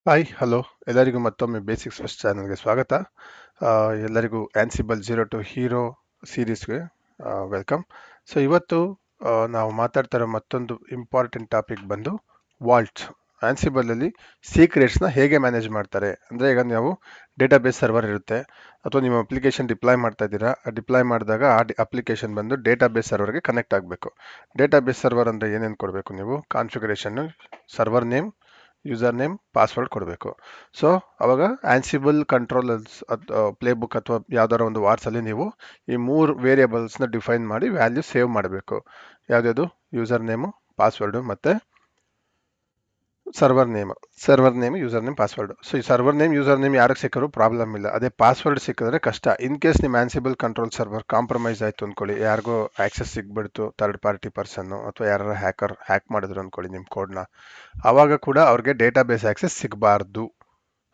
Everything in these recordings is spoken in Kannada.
ಹಾಯ್ ಹಲೋ ಎಲ್ಲರಿಗೂ ಮತ್ತೊಮ್ಮೆ ಬೇಸಿಕ್ಸ್ ಫಸ್ಟ್ ಚಾನಲ್ಗೆ ಸ್ವಾಗತ. ಎಲ್ಲರಿಗೂ ಆನ್ಸಿಬಲ್ ಜೀರೋ ಟು ಹೀರೋ ಸೀರೀಸ್ಗೆ ವೆಲ್ಕಮ್. ಸೊ ಇವತ್ತು ನಾವು ಮಾತಾಡ್ತಾ ಇರೋ ಮತ್ತೊಂದು ಇಂಪಾರ್ಟೆಂಟ್ ಟಾಪಿಕ್ ಬಂದು ವಾಲ್ಟ್ಸ್. ಆನ್ಸಿಬಲಲ್ಲಿ ಸೀಕ್ರೆಟ್ಸ್ನ ಹೇಗೆ ಮ್ಯಾನೇಜ್ ಮಾಡ್ತಾರೆ ಅಂದರೆ, ಈಗ ನಾವು ಡೇಟಾಬೇಸ್ ಸರ್ವರ್ ಇರುತ್ತೆ ಅಥವಾ ನಿಮ್ಮ ಅಪ್ಲಿಕೇಶನ್ ಡಿಪ್ಲಾಯ್ ಮಾಡ್ತಾ ಇದ್ದೀರಾ. ಡಿಪ್ಲಾಯ್ ಮಾಡಿದಾಗ ಆ ಅಪ್ಲಿಕೇಶನ್ ಬಂದು ಡೇಟಾಬೇಸ್ ಸರ್ವರ್ಗೆ ಕನೆಕ್ಟ್ ಆಗಬೇಕು. ಡೇಟಾಬೇಸ್ ಸರ್ವರ್ ಅಂದರೆ ಏನೇನು ಕೊಡಬೇಕು ನೀವು? ಕಾನ್ಫಿಗರೇಷನ್ನು, server name, user name, password ಕೊಡಬೇಕು. ಸೊ ಅವಾಗ ಆನ್ಸಿಬಲ್ ಕಂಟ್ರೋಲರ್ಸ್ ಪ್ಲೇ ಬುಕ್ ಅಥವಾ ಯಾವ್ದಾರ ಒಂದು ವಾರ್ಸಲ್ಲಿ ನೀವು ಈ ಮೂರು ವೇರಿಯೇಬಲ್ಸ್ನ ಡಿಫೈನ್ ಮಾಡಿ ವ್ಯಾಲ್ಯೂ ಸೇವ್ ಮಾಡಬೇಕು. ಯಾವ್ದು? ಯೂಸರ್ ನೇಮು, ಪಾಸ್ವರ್ಡು ಮತ್ತು server name, user name, password. So ಈ ಸರ್ವರ್ ನೇಮ್, ಯೂಸರ್ ನೇಮ್ ಯಾರಿಗೆ ಸಿಕ್ಕರೂ ಪ್ರಾಬ್ಲಮ್ ಇಲ್ಲ. ಅದೇ ಪಾಸ್ವರ್ಡ್ ಸಿಕ್ಕಿದ್ರೆ ಕಷ್ಟ. ಇನ್ ಕೇಸ್ ನಿಮ್ಮ ಆನ್ಸಿಬಲ್ ಕಂಟ್ರೋಲ್ ಸರ್ವರ್ ಕಾಂಪ್ರಮೈಸ್ ಆಯಿತು ಅಂದ್ಕೊಳ್ಳಿ, ಯಾರಿಗೋ ಆಕ್ಸೆಸ್ ಸಿಗ್ಬಿಡ್ತು, ಥರ್ಡ್ ಪಾರ್ಟಿ ಪರ್ಸನ್ನು ಅಥವಾ ಯಾರು ಹ್ಯಾಕರ್ ಹ್ಯಾಕ್ ಮಾಡಿದ್ರು ಅಂದ್ಕೊಳ್ಳಿ ನಿಮ್ಮ ಕೋಡ್ನ, ಆವಾಗ ಕೂಡ ಅವ್ರಿಗೆ ಡೇಟಾಬೇಸ್ ಆಕ್ಸೆಸ್ ಸಿಗಬಾರ್ದು.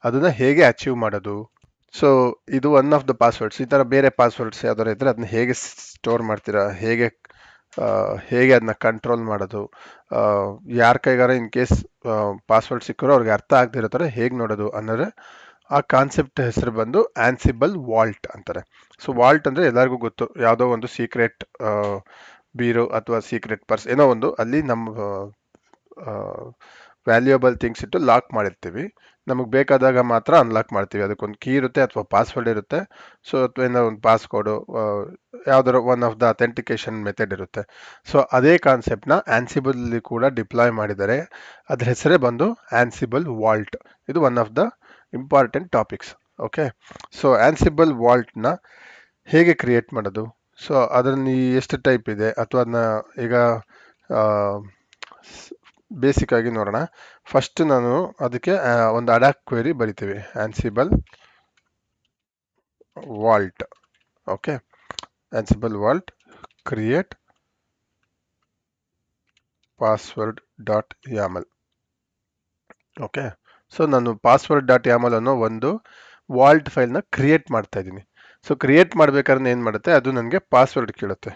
ಅದನ್ನ ಹೇಗೆ ಅಚೀವ್ ಮಾಡೋದು? ಸೊ ಇದು ಒನ್ ಆಫ್ ದ ಪಾಸ್ವರ್ಡ್ಸ್. ಈ ಥರ ಬೇರೆ ಪಾಸ್ವರ್ಡ್ಸ್ ಯಾವ್ದಾರು ಇದ್ರೆ ಅದನ್ನ ಹೇಗೆ ಸ್ಟೋರ್ ಮಾಡ್ತೀರಾ, ಹೇಗೆ ಅದನ್ನ ಕಂಟ್ರೋಲ್ ಮಾಡೋದು, ಯಾರ ಕೈಗಾರ ಇನ್ ಕೇಸ್ ಪಾಸ್ವರ್ಡ್ ಸಿಕ್ಕರೋ ಅವ್ರಿಗೆ ಅರ್ಥ ಆಗದಿರೋ ಥರ ಹೇಗೆ ನೋಡೋದು ಅನ್ನೋದ್ರೆ ಆ ಕಾನ್ಸೆಪ್ಟ್ ಹೆಸರು ಬಂದು ಆನ್ಸಿಬಲ್ ವಾಲ್ಟ್ ಅಂತಾರೆ. ಸೊ ವಾಲ್ಟ್ ಅಂದರೆ ಎಲ್ಲರಿಗೂ ಗೊತ್ತು, ಯಾವುದೋ ಒಂದು ಸೀಕ್ರೆಟ್ ಬೀರೋ ಅಥವಾ ಸೀಕ್ರೆಟ್ ಪರ್ಸ್ ಏನೋ ಒಂದು, ಅಲ್ಲಿ ನಮ್ಮ ವ್ಯಾಲ್ಯೂಯಬಲ್ ಥಿಂಗ್ಸ್ ಇಟ್ಟು ಲಾಕ್ ಮಾಡಿರ್ತೀವಿ. ನಮಗೆ ಬೇಕಾದಾಗ ಮಾತ್ರ ಅನ್ಲಾಕ್ ಮಾಡ್ತೀವಿ. ಅದಕ್ಕೊಂದು ಕೀ ಇರುತ್ತೆ ಅಥವಾ ಪಾಸ್ವರ್ಡ್ ಇರುತ್ತೆ. ಸೊ ಅಥವಾ ಏನೋ ಒಂದು ಪಾಸ್ಕೋಡು, ಯಾವ್ದಾದ್ರು one of the authentication method ಇರುತ್ತೆ. ಸೊ ಅದೇ ಕಾನ್ಸೆಪ್ಟ್ನ ಆನ್ಸಿಬಲ್ ಕೂಡ ಡಿಪ್ಲಾಯ್ ಮಾಡಿದ್ದಾರೆ. ಅದ್ರ ಹೆಸರೇ ಬಂದು ಆನ್ಸಿಬಲ್ ವಾಲ್ಟ್. ಇದು one of the important topics. Okay, so Ansible ವಾಲ್ಟ್ನ ಹೇಗೆ ಕ್ರಿಯೇಟ್ ಮಾಡೋದು? ಸೊ ಅದರಲ್ಲಿ ಎಷ್ಟು ಟೈಪ್ ಇದೆ ಅಥವಾ ಅದನ್ನ ಈಗ ಬೇಸಿಕ್ ಆಗಿ ನೋಡೋಣ. ಫಸ್ಟ್ ನಾನು ಅದಕ್ಕೆ ಒಂದು ಅಡಾಕ್ ಕ್ವೆರಿ ಬರಿತೀವಿ, Ansible vault. Okay, Ansible vault create password dot YAML. Okay, so ನಾನು ಪಾಸ್ವರ್ಡ್ ಡಾಟ್ ಯಾಮಲ್ ಅನ್ನೋ ಒಂದು ವಾಲ್ಟ್ ಫೈಲ್ನ ಕ್ರಿಯೇಟ್ ಮಾಡ್ತಾ ಇದ್ದೀನಿ. ಸೊ ಕ್ರಿಯೇಟ್ ಮಾಡ್ಬೇಕಾದ್ರೆ ಏನು ಮಾಡುತ್ತೆ, ಅದು ನನಗೆ ಪಾಸ್ವರ್ಡ್ ಕೇಳುತ್ತೆ.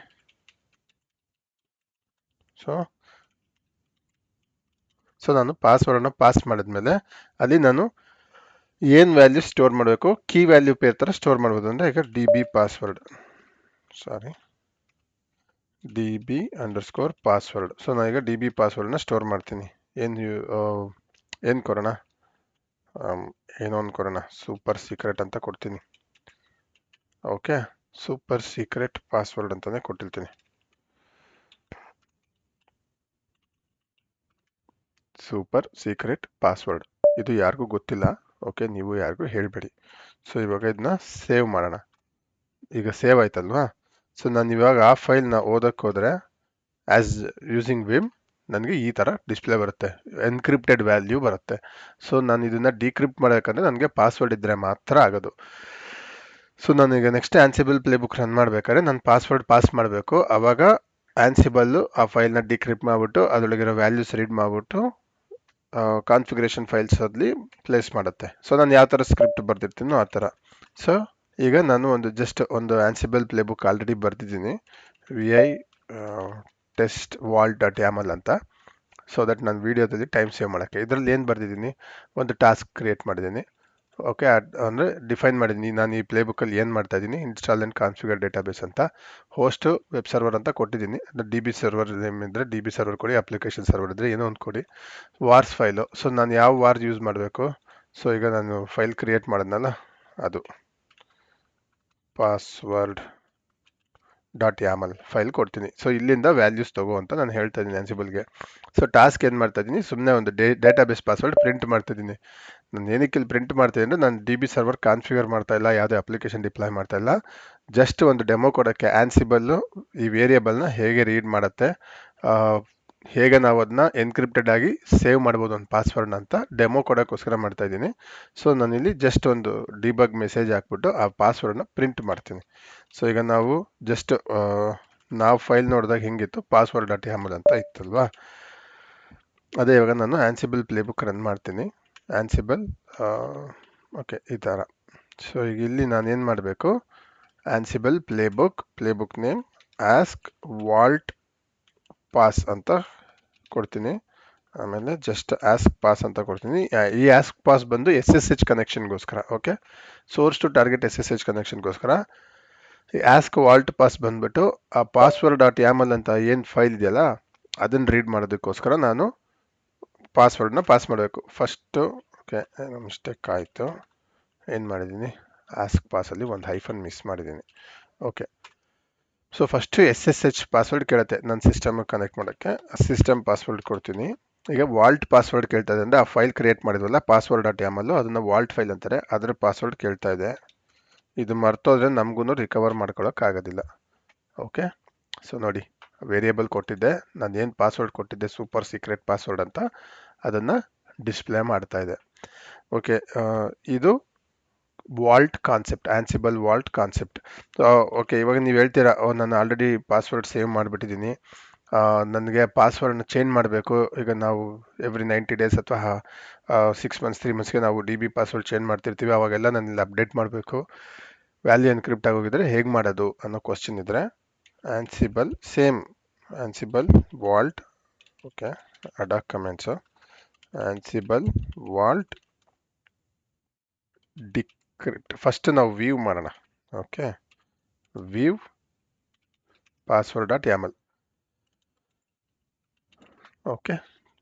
ಸೊ ನಾನು ಪಾಸ್ವರ್ಡನ್ನ ಪಾಸ್ ಮಾಡಿದ್ಮೇಲೆ ಅಲ್ಲಿ ನಾನು ಏನು ವ್ಯಾಲ್ಯೂ ಸ್ಟೋರ್ ಮಾಡಬೇಕು, ಕೀ ವ್ಯಾಲ್ಯೂ ಪೇರ್ ಥರ ಸ್ಟೋರ್ ಮಾಡ್ಬೋದು. ಅಂದರೆ ಈಗ D B underscore password. So ನಾನೀಗ ಡಿ ಬಿ ಪಾಸ್ವರ್ಡ್ನ ಸ್ಟೋರ್ ಮಾಡ್ತೀನಿ. ಏನು ಕೊಡೋಣ, ಏನೋ ಒಂದು ಕೊಡೋಣ, ಸೂಪರ್ ಸೀಕ್ರೆಟ್ ಅಂತ ಕೊಡ್ತೀನಿ. ಓಕೆ, ಸೂಪರ್ ಸೀಕ್ರೆಟ್ ಪಾಸ್ವರ್ಡ್ ಅಂತಾನೆ ಕೊಟ್ಟಿರ್ತೀನಿ. ಸೂಪರ್ ಸೀಕ್ರೆಟ್ ಪಾಸ್ವರ್ಡ್, ಇದು ಯಾರಿಗೂ ಗೊತ್ತಿಲ್ಲ. ಓಕೆ, ನೀವು ಯಾರಿಗೂ ಹೇಳಬೇಡಿ. ಸೊ ಇವಾಗ ಇದನ್ನ ಸೇವ್ ಮಾಡೋಣ. ಈಗ ಸೇವ್ ಆಯ್ತಲ್ವಾ? ಸೊ ನಾನು ಇವಾಗ ಆ ಫೈಲ್ನ ಓದಕ್ಕೆ ಹೋದರೆ ಆಸ್ ಯೂಸಿಂಗ್ ವಿಮ್ ನನಗೆ ಈ ಥರ ಡಿಸ್ಪ್ಲೇ ಬರುತ್ತೆ, ಎನ್ಕ್ರಿಪ್ಟೆಡ್ ವ್ಯಾಲ್ಯೂ ಬರುತ್ತೆ. ಸೊ ನಾನು ಇದನ್ನು ಡಿಕ್ರಿಪ್ಟ್ ಮಾಡಬೇಕಂದ್ರೆ ನನಗೆ ಪಾಸ್ವರ್ಡ್ ಇದ್ದರೆ ಮಾತ್ರ ಆಗೋದು. ಸೊ ನಾನೀಗ ನೆಕ್ಸ್ಟ್ ಆನ್ಸಿಬಲ್ ಪ್ಲೇ ಬುಕ್ ರನ್ ಮಾಡಬೇಕಾದ್ರೆ ನಾನು ಪಾಸ್ವರ್ಡ್ ಪಾಸ್ ಮಾಡಬೇಕು. ಆವಾಗ ಆನ್ಸಿಬಲ್ಲು ಆ ಫೈಲ್ನ ಡಿಕ್ರಿಪ್ಟ್ ಮಾಡಿಬಿಟ್ಟು ಅದರೊಳಗಿರೋ ವ್ಯಾಲ್ಯೂಸ್ ರೀಡ್ ಮಾಡಿಬಿಟ್ಟು ಕಾನ್ಫಿಗರೇಷನ್ ಫೈಲ್ಸ್ ಅಲ್ಲಿ ಪ್ಲೇಸ್ ಮಾಡುತ್ತೆ. ಸೊ ನಾನು ಯಾವ ಥರ ಸ್ಕ್ರಿಪ್ಟ್ ಬರ್ದಿರ್ತೀನೋ ಆ ಥರ. ಸೊ ಈಗ ನಾನು ಒಂದು ಆನ್ಸಿಬಲ್ ಪ್ಲೇ ಬುಕ್ ಆಲ್ರೆಡಿ ಬರ್ದಿದ್ದೀನಿ, vi test vault dot YAML ಅಂತ. ಸೊ ದಟ್ ನಾನು ವೀಡಿಯೋದಲ್ಲಿ ಟೈಮ್ ಸೇವ್ ಮಾಡೋಕ್ಕೆ ಇದರಲ್ಲಿ ಏನು ಬರ್ದಿದ್ದೀನಿ, ಒಂದು ಟಾಸ್ಕ್ ಕ್ರಿಯೇಟ್ ಮಾಡಿದ್ದೀನಿ. ಓಕೆ, ಅಂದರೆ ಡಿಫೈನ್ ಮಾಡಿದ್ದೀನಿ ನಾನು ಈ ಪ್ಲೇ ಬುಕ್ಕಲ್ಲಿ ಏನು ಮಾಡ್ತಾ ಇದ್ದೀನಿ, ಇನ್ಸ್ಟಾಲ್ ಆ್ಯಂಡ್ ಕಾನ್ಫಿಗರ್ ಡೇಟಾಬೇಸ್ ಅಂತ. ಹೋಸ್ಟ್ ವೆಬ್ ಸರ್ವರ್ ಅಂತ ಕೊಟ್ಟಿದ್ದೀನಿ. ಅದು ಡಿ ಬಿ ಸರ್ವರ್ ನೇಮ್ ಇದ್ದರೆ ಡಿ ಬಿ ಸರ್ವರ್ ಕೊಡಿ, ಅಪ್ಲಿಕೇಶನ್ ಸರ್ವರ್ ಇದ್ದರೆ ಏನೋ ಒಂದು ಕೊಡಿ. ವಾರ್ಸ್ ಫೈಲು, ಸೊ ನಾನು ಯಾವ ವಾರ್ ಯೂಸ್ ಮಾಡಬೇಕು. ಸೊ ಈಗ ನಾನು ಫೈಲ್ ಕ್ರಿಯೇಟ್ ಮಾಡಿದ್ನಲ್ಲ, ಅದು ಪಾಸ್ವರ್ಡ್ ಡಾಟ್ ಯಾಮಲ್ ಫೈಲ್ ಕೊಡ್ತೀನಿ. ಸೊ ಇಲ್ಲಿಂದ ವ್ಯಾಲ್ಯೂಸ್ ತಗೋ ಅಂತ ನಾನು ಹೇಳ್ತಾ ಇದ್ದೀನಿ ಆನ್ಸಿಬಲ್ಗೆ. ಸೊ ಟಾಸ್ಕ್ ಏನು ಮಾಡ್ತಾ ಇದ್ದೀನಿ, ಸುಮ್ಮನೆ ಒಂದು ಡೇಟಾಬೇಸ್ ಪಾಸ್ವರ್ಡ್ ಪ್ರಿಂಟ್ ಮಾಡ್ತಾ ಇದ್ದೀನಿ. ನಾನು ಏನಕ್ಕೆ ಇಲ್ಲಿ ಪ್ರಿಂಟ್ ಮಾಡ್ತೀನಿ ಅಂದರೆ, ನಾನು ಡಿ ಬಿ ಸರ್ವರ್ ಕಾನ್ಫಿಗರ್ ಮಾಡ್ತಾ ಇಲ್ಲ, ಯಾವುದೇ ಅಪ್ಲಿಕೇಶನ್ ಡಿಪ್ಲಾಯ್ ಮಾಡ್ತಾ ಇಲ್ಲ. ಜಸ್ಟ್ ಒಂದು ಡೆಮೋ ಕೊಡೋಕ್ಕೆ ಆನ್ಸಿಬಲ್ಲು ಈ ವೇರಿಯೇಬಲ್ನ ಹೇಗೆ ರೀಡ್ ಮಾಡುತ್ತೆ, ಹೇಗೆ ನಾವು ಅದನ್ನ ಎನ್ಕ್ರಿಪ್ಟೆಡ್ ಆಗಿ ಸೇವ್ ಮಾಡ್ಬೋದು ಒಂದು ಪಾಸ್ವರ್ಡ್ನ ಅಂತ ಡೆಮೋ ಕೊಡೋಕ್ಕೋಸ್ಕರ ಮಾಡ್ತಾ ಇದ್ದೀನಿ. ಸೊ ನಾನಿಲ್ಲಿ ಜಸ್ಟ್ ಒಂದು ಡಿಬಗ್ ಮೆಸೇಜ್ ಹಾಕ್ಬಿಟ್ಟು ಆ ಪಾಸ್ವರ್ಡ್ನ ಪ್ರಿಂಟ್ ಮಾಡ್ತೀನಿ. ಸೊ ಈಗ ನಾವು ಫೈಲ್ ನೋಡಿದಾಗ ಹೆಂಗಿತ್ತು, ಪಾಸ್ವರ್ಡ್ ಡಾಟ್ ಯಾಮಲ್ ಅಂತ ಇತ್ತಲ್ವಾ, ಅದೇ ಇವಾಗ ನಾನು ಆನ್ಸಿಬಲ್ ಪ್ಲೇ ಬುಕ್ ರನ್ ಮಾಡ್ತೀನಿ. ಆನ್ಸಿಬಲ್ ಓಕೆ, ಈ ಥರ. ಸೊ ಈಗ ಇಲ್ಲಿ ನಾನು ಏನು ಮಾಡಬೇಕು, Ansible playbook name ask vault pass ಅಂತ ಕೊಡ್ತೀನಿ. ಆಮೇಲೆ ಜಸ್ಟ್ ಆಸ್ಕ್ ಪಾಸ್ ಅಂತ ಕೊಡ್ತೀನಿ. ಈ ಆಸ್ಕ್ ಪಾಸ್ ಬಂದು SSH ಕನೆಕ್ಷನ್ಗೋಸ್ಕರ. Okay, source to target SSH ಕನೆಕ್ಷನ್ಗೋಸ್ಕರ. ಈ ಆಸ್ಕ್ ವಾಲ್ಟ್ ಪಾಸ್ ಬಂದ್ಬಿಟ್ಟು ಆ ಪಾಸ್ವರ್ಡ್ ಡಾಟ್ ಯಾಮಲ್ ಅಂತ ಏನು ಫೈಲ್ ಇದೆಯಲ್ಲ ಅದನ್ನು ರೀಡ್ ಮಾಡೋದಕ್ಕೋಸ್ಕರ ನಾನು ಪಾಸ್ವರ್ಡ್ನ ಪಾಸ್ ಮಾಡಬೇಕು ಫಸ್ಟು. ಓಕೆ, ಮಿಸ್ಟೇಕ್ ಆಯಿತು. ಏನು ಮಾಡಿದ್ದೀನಿ, ಆಸ್ಕ್ ಪಾಸಲ್ಲಿ ಒಂದು ಹೈಫನ್ ಮಿಸ್ ಮಾಡಿದ್ದೀನಿ. Okay, so first SSH password ಕೇಳುತ್ತೆ ನನ್ನ ಸಿಸ್ಟಮ್ಗೆ ಕನೆಕ್ಟ್ ಮಾಡೋಕ್ಕೆ. ಸಿಸ್ಟಮ್ ಪಾಸ್ವರ್ಡ್ ಕೊಡ್ತೀನಿ. ಈಗ ವಾಲ್ಟ್ ಪಾಸ್ವರ್ಡ್ ಕೇಳ್ತಾ ಇದೆ ಅಂದರೆ ಆ ಫೈಲ್ ಕ್ರಿಯೇಟ್ ಮಾಡಿದ್ವಲ್ಲ ಪಾಸ್ವರ್ಡ್ ಡಾಟ್ ಯಾಮಲ್ಲು, ಅದನ್ನು ವಾಲ್ಟ್ ಫೈಲ್ ಅಂತಾರೆ, ಅದರ ಪಾಸ್ವರ್ಡ್ ಕೇಳ್ತಾ ಇದೆ. ಇದು ಮರ್ತೋದ್ರೆ ನಮಗೂ ರಿಕವರ್ ಮಾಡ್ಕೊಳ್ಳೋಕ್ಕಾಗೋದಿಲ್ಲ. ಓಕೆ, ಸೊ ನೋಡಿ, ವೇರಿಯೇಬಲ್ ಕೊಟ್ಟಿದ್ದೆ, ನಾನು ಏನು ಪಾಸ್ವರ್ಡ್ ಕೊಟ್ಟಿದ್ದೆ ಸೂಪರ್ ಸೀಕ್ರೆಟ್ ಪಾಸ್ವರ್ಡ್ ಅಂತ, ಅದನ್ನು ಡಿಸ್ಪ್ಲೇ ಮಾಡ್ತಾ ಇದೆ. ಓಕೆ, ಇದು vault concept, Ansible vault concept. Okay, ಇವಾಗ ನೀವು ಹೇಳ್ತೀರಾ, ನಾನು ಆಲ್ರೆಡಿ ಪಾಸ್ವರ್ಡ್ ಸೇವ್ ಮಾಡಿಬಿಟ್ಟಿದ್ದೀನಿ, ನನಗೆ ಪಾಸ್ವರ್ಡ್ನ ಚೇಂಜ್ ಮಾಡಬೇಕು. ಈಗ ನಾವು ಎವ್ರಿ 90 ಡೇಸ್ ಅಥವಾ 6 ಮಂತ್ಸ್ 3 ಮಂತ್ಸ್ಗೆ ನಾವು DB ಪಾಸ್ವರ್ಡ್ ಚೇಂಜ್ ಮಾಡ್ತಿರ್ತೀವಿ, ಅವಾಗೆಲ್ಲ ನಾನು ಇಲ್ಲಿ ಅಪ್ಡೇಟ್ ಮಾಡಬೇಕು, ವ್ಯಾಲ್ಯೂ ಎನ್ಕ್ರಿಪ್ಟ್ ಆಗೋಗಿದ್ರೆ ಹೇಗೆ ಮಾಡೋದು ಅನ್ನೋ ಕ್ವಶನ್ ಇದ್ದರೆ Ansible same Ansible vault. Okay, ad hoc commands Ansible vault decrypt. First ನಾವು ವ್ಯೂ ಮಾಡೋಣ. Okay, view password dot YAML. Okay,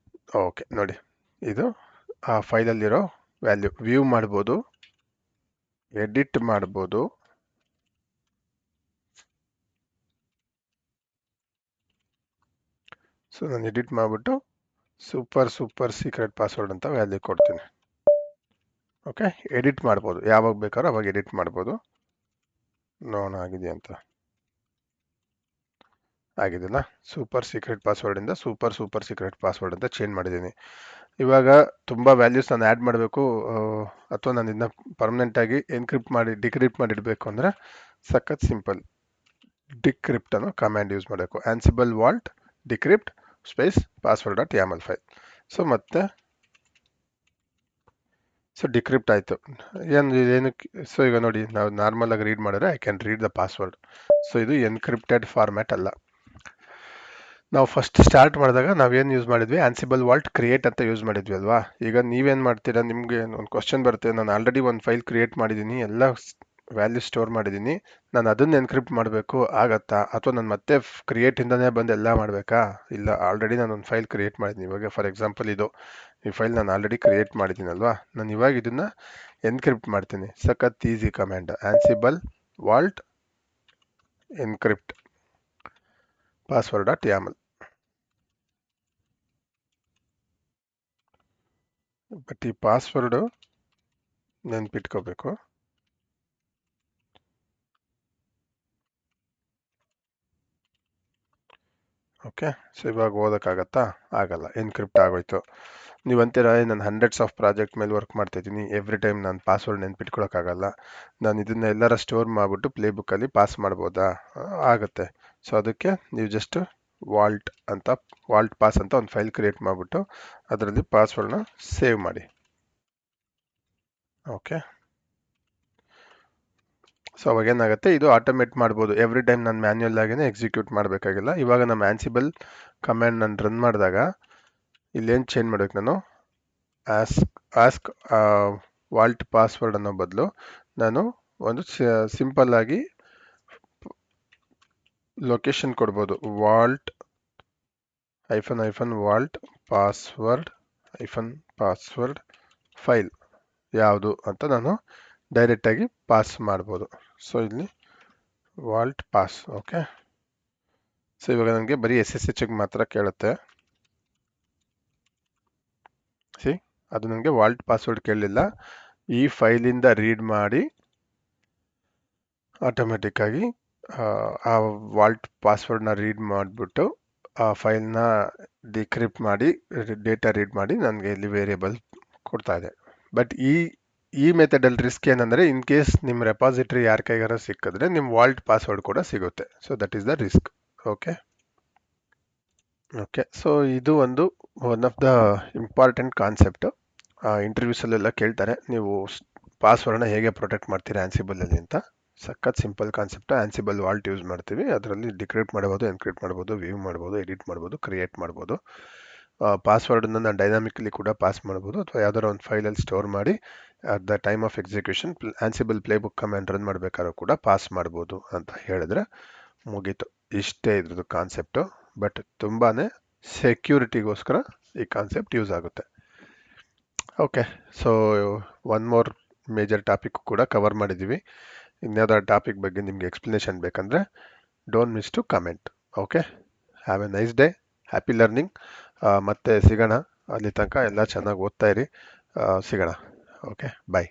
okay, ನೋಡಿ ಇದು ಆ ಫೈಲಲ್ಲಿರೋ ವ್ಯಾಲ್ಯೂ. ವ್ಯೂ ಮಾಡ್ಬೋದು, ಎಡಿಟ್ ಮಾಡ್ಬೋದು, ಸೊ ನಾನು ಎಡಿಟ್ ಮಾಡಿಬಿಟ್ಟು ಸೂಪರ್ ಸೀಕ್ರೆಟ್ ಪಾಸ್ವರ್ಡ್ ಅಂತ ವ್ಯಾಲ್ಯೂ ಕೊಡ್ತೀನಿ. ಓಕೆ, ಎಡಿಟ್ ಮಾಡ್ಬೋದು, ಯಾವಾಗ ಬೇಕಾದ್ರೂ ಅವಾಗ ಎಡಿಟ್ ಮಾಡ್ಬೋದು. ನೋಡೋಣ ಆಗಿದೆಯಾ ಅಂತ. ಆಗಿದೆಯಲ್ಲ, ಸೂಪರ್ ಸೀಕ್ರೆಟ್ ಪಾಸ್ವರ್ಡಿಂದ ಸೂಪರ್ ಸೀಕ್ರೆಟ್ ಪಾಸ್ವರ್ಡ್ ಅಂತ ಚೇಂಜ್ ಮಾಡಿದ್ದೀನಿ. ಇವಾಗ ತುಂಬ ವ್ಯಾಲ್ಯೂಸ್ ನಾನು ಆ್ಯಡ್ ಮಾಡಬೇಕು ಅಥವಾ ನಾನು ಇದನ್ನ ಪರ್ಮನೆಂಟಾಗಿ ಎನ್ಕ್ರಿಪ್ಟ್ ಮಾಡಿ ಡಿಕ್ರಿಪ್ಟ್ ಮಾಡಿ ಇಡಬೇಕು ಅಂದರೆ ಸಖತ್ ಸಿಂಪಲ್, ಡಿಕ್ರಿಪ್ಟ್ ಅನ್ನೋ ಕಮ್ಯಾಂಡ್ ಯೂಸ್ ಮಾಡಬೇಕು. Ansible vault decrypt space password dot YAML file. So ಮತ್ತೆ ಸೊ ಡಿಕ್ರಿಪ್ಟ್ ಆಯಿತು. ಏನಕ್ಕೆ, ಸೊ ಈಗ ನೋಡಿ, ನಾವು ನಾರ್ಮಲ್ ಆಗಿ ರೀಡ್ ಮಾಡಿದ್ರೆ I can read the password. So ಇದು ಎನ್ಕ್ರಿಪ್ಟೆಡ್ ಫಾರ್ಮ್ಯಾಟ್ ಅಲ್ಲ. ನಾವು ಫಸ್ಟ್ ಸ್ಟಾರ್ಟ್ ಮಾಡಿದಾಗ ನಾವೇನು ಯೂಸ್ ಮಾಡಿದ್ವಿ, ಆನ್ಸಿಬಲ್ ವಾಲ್ಟ್ ಕ್ರಿಯೇಟ್ ಅಂತ ಯೂಸ್ ಮಾಡಿದ್ವಿ ಅಲ್ವಾ. ಈಗ ನೀವೇನು ಮಾಡ್ತೀರಾ, ನಿಮಗೆ ಒಂದು ಕ್ವಶನ್ ಬರುತ್ತೆ, ನಾನು ಆಲ್ರೆಡಿ ಒಂದು ಫೈಲ್ ಕ್ರಿಯೇಟ್ ಮಾಡಿದ್ದೀನಿ, ಎಲ್ಲ ವ್ಯಾಲ್ಯೂ ಸ್ಟೋರ್ ಮಾಡಿದ್ದೀನಿ, ನಾನು ಅದನ್ನು ಎನ್ಕ್ರಿಪ್ಟ್ ಮಾಡಬೇಕು ಆಗತ್ತಾ, ಅಥವಾ ನಾನು ಮತ್ತೆ ಕ್ರಿಯೇಟಿಂದನೇ ಬಂದು ಎಲ್ಲ ಮಾಡಬೇಕಾ? ಇಲ್ಲ, ಆಲ್ರೆಡಿ ನಾನು ಒಂದು ಫೈಲ್ ಕ್ರಿಯೇಟ್ ಮಾಡಿದ್ದೀನಿ. ಇವಾಗ ಫಾರ್ ಎಕ್ಸಾಂಪಲ್ ಇದು ಈ ಫೈಲ್ ನಾನು ಆಲ್ರೆಡಿ ಕ್ರಿಯೇಟ್ ಮಾಡಿದ್ದೀನಲ್ವಾ, ನಾನು ಇವಾಗ ಇದನ್ನು ಎನ್ಕ್ರಿಪ್ಟ್ ಮಾಡ್ತೀನಿ. ಸಖತ್ easy command, Ansible vault encrypt password dot YAML. But ಈ ಪಾಸ್ವರ್ಡು ನೆನ್ಪಿಟ್ಕೋಬೇಕು. ಓಕೆ, ಸೊ ಇವಾಗ ಓದೋಕ್ಕಾಗತ್ತಾ? ಆಗಲ್ಲ, ಎನ್ಕ್ರಿಪ್ಟ್ ಆಗೋಯ್ತು. ನೀವು ಅಂತೀರಾ, ನಾನು ಹಂಡ್ರೆಡ್ಸ್ ಆಫ್ ಪ್ರಾಜೆಕ್ಟ್ ಮೇಲೆ ವರ್ಕ್ ಮಾಡ್ತಾಯಿದ್ದೀನಿ, ಎವ್ರಿ ಟೈಮ್ ನಾನು ಪಾಸ್ವರ್ಡ್ ನೆನ್ಪಿಟ್ಕೊಳಕ್ಕಾಗಲ್ಲ, ನಾನು ಇದನ್ನ ಎಲ್ಲರ ಸ್ಟೋರ್ ಮಾಡಿಬಿಟ್ಟು ಪ್ಲೇ ಬುಕ್ಕಲ್ಲಿ ಪಾಸ್ ಮಾಡ್ಬೋದಾ? ಆಗುತ್ತೆ. ಸೊ ಅದಕ್ಕೆ ನೀವು ಜಸ್ಟ್ ವಾಲ್ಟ್ ಪಾಸ್ ಅಂತ ಒಂದು ಫೈಲ್ ಕ್ರಿಯೇಟ್ ಮಾಡಿಬಿಟ್ಟು ಅದರಲ್ಲಿ ಪಾಸ್ವರ್ಡ್ನ ಸೇವ್ ಮಾಡಿ. ಓಕೆ, ಸೊ ಅವಾಗ ಏನಾಗುತ್ತೆ, ಇದು ಆಟೋಮೇಟ್ ಮಾಡ್ಬೋದು. ಎವ್ರಿ ಟೈಮ್ ನಾನು ಮ್ಯಾನ್ಯಲ್ ಆಗೇ ಎಕ್ಸಿಕ್ಯೂಟ್ ಮಾಡಬೇಕಾಗಿಲ್ಲ. ಇವಾಗ ನಮ್ಮ ಆನ್ಸಿಬಲ್ ಕಮ್ಯಾಂಡ್ ನಾನು ರನ್ ಮಾಡಿದಾಗ ಇಲ್ಲೇನು ಚೇಂಜ್ ಮಾಡಬೇಕು, ನಾನು ಆಸ್ಕ್ ವಾಲ್ಟ್ ಪಾಸ್ವರ್ಡ್ ಅನ್ನೋ ಬದಲು ನಾನು ಒಂದು ಸಿಂಪಲ್ ಆಗಿ ಲೊಕೇಶನ್ ಕೊಡ್ಬೋದು, ವಾಲ್ಟ್ ವಾಲ್ಟ್ ಪಾಸ್ವರ್ಡ್ ಫೈಲ್ ಯಾವುದು ಅಂತ ನಾನು ಡೈರೆಕ್ಟಾಗಿ ಪಾಸ್ ಮಾಡ್ಬೋದು. ಸೊ ಇಲ್ಲಿ ವಾಲ್ಟ್ ಪಾಸ್. ಓಕೆ, ಸೊ ಇವಾಗ ನನಗೆ ಬರೀ SSHಗೆ ಮಾತ್ರ ಕೇಳುತ್ತೆ. ಅದು ನನಗೆ ವಾಲ್ಟ್ ಪಾಸ್ವರ್ಡ್ ಕೇಳಲಿಲ್ಲ. ಈ ಫೈಲಿಂದ ರೀಡ್ ಮಾಡಿ ಆಟೋಮೆಟಿಕ್ ಆಗಿ ಆ ವಾಲ್ಟ್ ಪಾಸ್ವರ್ಡ್ನ ರೀಡ್ ಮಾಡಿಬಿಟ್ಟು ಆ ಫೈಲ್ನ ಡಿಕ್ರಿಪ್ಟ್ ಮಾಡಿ ಡೇಟಾ ರೀಡ್ ಮಾಡಿ ನನಗೆ ಇಲ್ಲಿ ವೇರಿಯೇಬಲ್ ಕೊಡ್ತಾ ಇದೆ. ಬಟ್ ಈ ಮೆಥಡಲ್ಲಿ ರಿಸ್ಕ್ ಏನಂದರೆ, ಇನ್ ಕೇಸ್ ನಿಮ್ಮ ರೆಪಾಸಿಟ್ರಿ ಯಾರ ಕೈಗಾರ ಸಿಕ್ಕಿದ್ರೆ ನಿಮ್ಮ ವಾಲ್ಟ್ ಪಾಸ್ವರ್ಡ್ ಕೂಡ ಸಿಗುತ್ತೆ. So that is the risk. Okay, so ಇದು one of the important concept. ಇಂಟರ್ವ್ಯೂಸಲ್ಲೆಲ್ಲ ಕೇಳ್ತಾರೆ, ನೀವು ಪಾಸ್ವರ್ಡ್ನ ಹೇಗೆ ಪ್ರೊಟೆಕ್ಟ್ ಮಾಡ್ತೀರಾ ಆನ್ಸಿಬಲಲ್ಲಿ ಅಂತ. ಸಖತ್ simple concept. Ansible vault use ಮಾಡ್ತೀವಿ, ಅದರಲ್ಲಿ ಡಿಕ್ರಿಪ್ಟ್ ಮಾಡ್ಬೋದು, ಎನ್ಕ್ರಿಪ್ಟ್ ಮಾಡ್ಬೋದು, ವ್ಯೂ ಮಾಡ್ಬೋದು, ಎಡಿಟ್ ಮಾಡ್ಬೋದು, ಕ್ರಿಯೇಟ್ ಮಾಡ್ಬೋದು. ಪಾಸ್ವರ್ಡನ್ನು ನಾನು ಡೈನಾಮಿಕಲಿ ಕೂಡ ಪಾಸ್ ಮಾಡ್ಬೋದು, ಅಥವಾ ಯಾವ್ದಾರ ಒಂದು ಫೈಲಲ್ಲಿ ಸ್ಟೋರ್ ಮಾಡಿ at the time of execution Ansible playbook command run ಮಾಡಬೇಕಾದ್ರೂ ಕೂಡ ಪಾಸ್ ಮಾಡ್ಬೋದು ಅಂತ ಹೇಳಿದ್ರೆ ಮುಗೀತು. ಇಷ್ಟೇ ಇದ್ರದ್ದು ಕಾನ್ಸೆಪ್ಟು. ಬಟ್ ತುಂಬಾ ಸೆಕ್ಯೂರಿಟಿಗೋಸ್ಕರ ಈ ಕಾನ್ಸೆಪ್ಟ್ ಯೂಸ್ ಆಗುತ್ತೆ. Okay, so one more major topic ಕೂಡ ಕವರ್ ಮಾಡಿದ್ದೀವಿ. ಇನ್ಯಾವುದಾದ್ರು ಟಾಪಿಕ್ ಬಗ್ಗೆ ನಿಮಗೆ ಎಕ್ಸ್ಪ್ಲನೇಷನ್ ಬೇಕಂದರೆ don't miss to comment. Okay, have a nice day, happy learning. ಮತ್ತೆ ಸಿಗೋಣ. ಅಲ್ಲಿ ತನಕ ಎಲ್ಲ ಚೆನ್ನಾಗಿ ಓದ್ತಾ ಇರಿ. ಸಿಗೋಣ. ಓಕೆ, ಬಾಯ್.